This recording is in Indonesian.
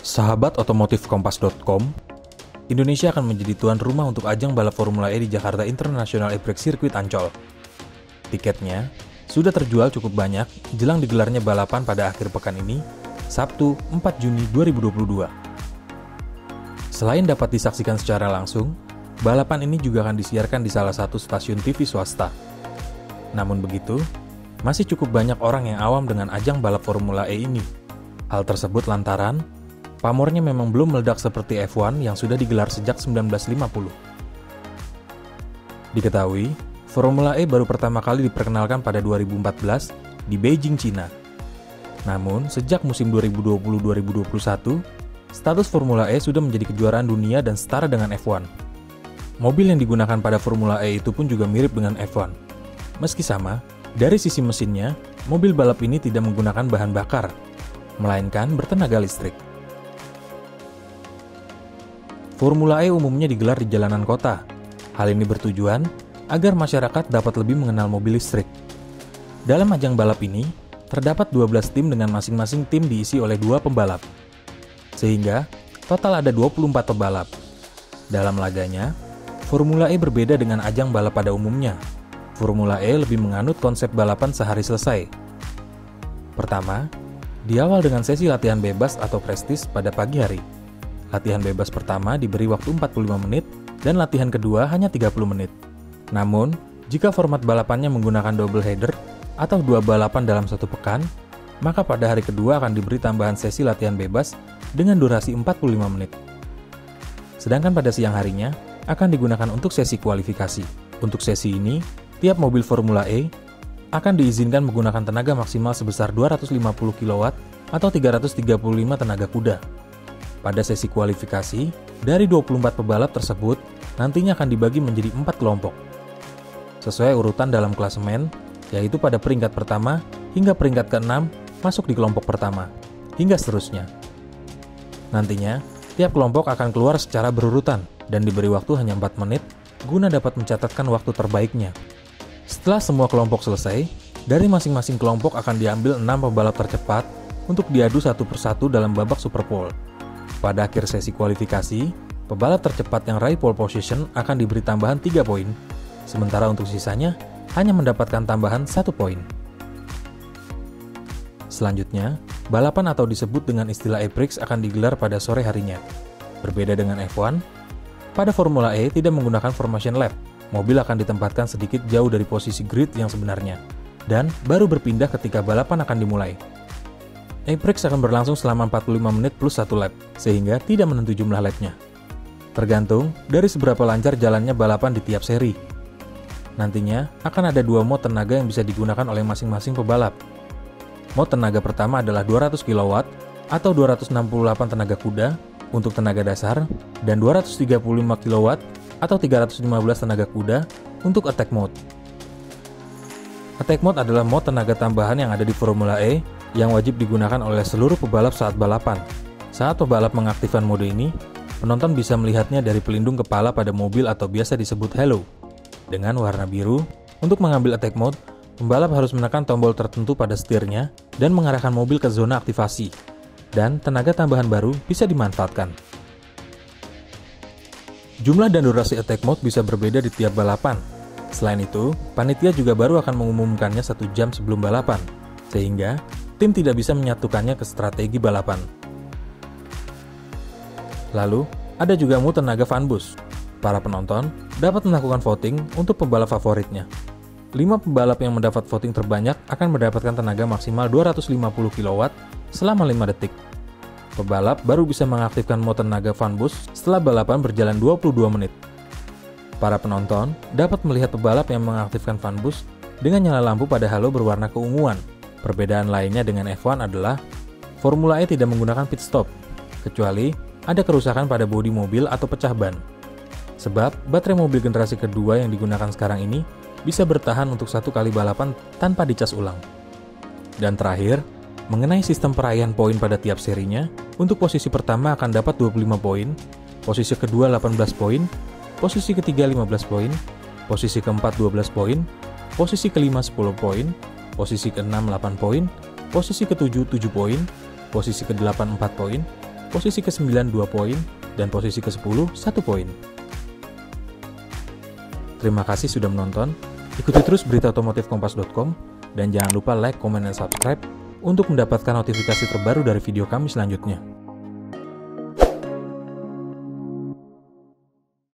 Sahabat otomotif Kompas.com, Indonesia akan menjadi tuan rumah untuk ajang balap Formula E di Jakarta International E-Prix Circuit Ancol. Tiketnya sudah terjual cukup banyak jelang digelarnya balapan pada akhir pekan ini, Sabtu 4 Juni 2022. Selain dapat disaksikan secara langsung, balapan ini juga akan disiarkan di salah satu stasiun TV swasta. Namun begitu, masih cukup banyak orang yang awam dengan ajang balap Formula E ini. Hal tersebut lantaran pamornya memang belum meledak seperti F1 yang sudah digelar sejak 1950. Diketahui, Formula E baru pertama kali diperkenalkan pada 2014 di Beijing, Cina. Namun, sejak musim 2020-2021, status Formula E sudah menjadi kejuaraan dunia dan setara dengan F1. Mobil yang digunakan pada Formula E itu pun juga mirip dengan F1. Meski sama, dari sisi mesinnya, mobil balap ini tidak menggunakan bahan bakar, melainkan bertenaga listrik. Formula E umumnya digelar di jalanan kota. Hal ini bertujuan agar masyarakat dapat lebih mengenal mobil listrik. Dalam ajang balap ini, terdapat 12 tim dengan masing-masing tim diisi oleh 2 pembalap. Sehingga, total ada 24 pembalap. Dalam laganya, Formula E berbeda dengan ajang balap pada umumnya. Formula E lebih menganut konsep balapan sehari selesai. Pertama, diawal dengan sesi latihan bebas atau prestis pada pagi hari. Latihan bebas pertama diberi waktu 45 menit dan latihan kedua hanya 30 menit. Namun, jika format balapannya menggunakan double header atau 2 balapan dalam satu pekan, maka pada hari kedua akan diberi tambahan sesi latihan bebas dengan durasi 45 menit. Sedangkan pada siang harinya akan digunakan untuk sesi kualifikasi. Untuk sesi ini, tiap mobil Formula E akan diizinkan menggunakan tenaga maksimal sebesar 250 kW atau 335 tenaga kuda. Pada sesi kualifikasi, dari 24 pebalap tersebut nantinya akan dibagi menjadi 4 kelompok. Sesuai urutan dalam klasemen, yaitu pada peringkat pertama hingga peringkat ke-6 masuk di kelompok pertama, hingga seterusnya. Nantinya, tiap kelompok akan keluar secara berurutan dan diberi waktu hanya 4 menit guna dapat mencatatkan waktu terbaiknya. Setelah semua kelompok selesai, dari masing-masing kelompok akan diambil 6 pembalap tercepat untuk diadu satu persatu dalam babak Super Pole. Pada akhir sesi kualifikasi, pebalap tercepat yang raih pole position akan diberi tambahan 3 poin, sementara untuk sisanya hanya mendapatkan tambahan 1 poin. Selanjutnya, balapan atau disebut dengan istilah E-Prix akan digelar pada sore harinya. Berbeda dengan F1, pada Formula E tidak menggunakan formation lap. Mobil akan ditempatkan sedikit jauh dari posisi grid yang sebenarnya, dan baru berpindah ketika balapan akan dimulai. E-Prix akan berlangsung selama 45 menit plus 1 lap, sehingga tidak menentu jumlah lapnya. Tergantung dari seberapa lancar jalannya balapan di tiap seri. Nantinya akan ada 2 mode tenaga yang bisa digunakan oleh masing-masing pebalap. Mode tenaga pertama adalah 200 kW atau 268 tenaga kuda untuk tenaga dasar, dan 235 kW atau 315 tenaga kuda untuk attack mode. Attack mode adalah mode tenaga tambahan yang ada di Formula E yang wajib digunakan oleh seluruh pebalap saat balapan. Saat pebalap mengaktifkan mode ini, penonton bisa melihatnya dari pelindung kepala pada mobil atau biasa disebut halo. Dengan warna biru, untuk mengambil attack mode, pembalap harus menekan tombol tertentu pada setirnya dan mengarahkan mobil ke zona aktivasi. Dan tenaga tambahan baru bisa dimanfaatkan. Jumlah dan durasi attack mode bisa berbeda di tiap balapan. Selain itu, panitia juga baru akan mengumumkannya 1 jam sebelum balapan, sehingga tim tidak bisa menyatukannya ke strategi balapan. Lalu, ada juga mode tenaga fan boost. Para penonton dapat melakukan voting untuk pembalap favoritnya. 5 pembalap yang mendapat voting terbanyak akan mendapatkan tenaga maksimal 250 kW selama 5 detik. Pebalap baru bisa mengaktifkan mode tenaga fan boost setelah balapan berjalan 22 menit. Para penonton dapat melihat pebalap yang mengaktifkan fan boost dengan nyala lampu pada halo berwarna keunguan. Perbedaan lainnya dengan F1 adalah Formula E tidak menggunakan pit stop, kecuali ada kerusakan pada bodi mobil atau pecah ban. Sebab baterai mobil generasi kedua yang digunakan sekarang ini bisa bertahan untuk 1 kali balapan tanpa dicas ulang. Dan terakhir, mengenai sistem perayaan poin pada tiap serinya, untuk posisi pertama akan dapat 25 poin, posisi kedua 18 poin, posisi ketiga 15 poin, posisi keempat 12 poin, posisi kelima 10 poin, posisi ke-6 8 poin, posisi ke-7 7 poin, posisi ke-8 4 poin, posisi ke-9 2 poin, dan posisi ke-10 1 poin. Terima kasih sudah menonton, ikuti terus berita otomotifkompas.com, dan jangan lupa like, komen, dan subscribe untuk mendapatkan notifikasi terbaru dari video kami selanjutnya.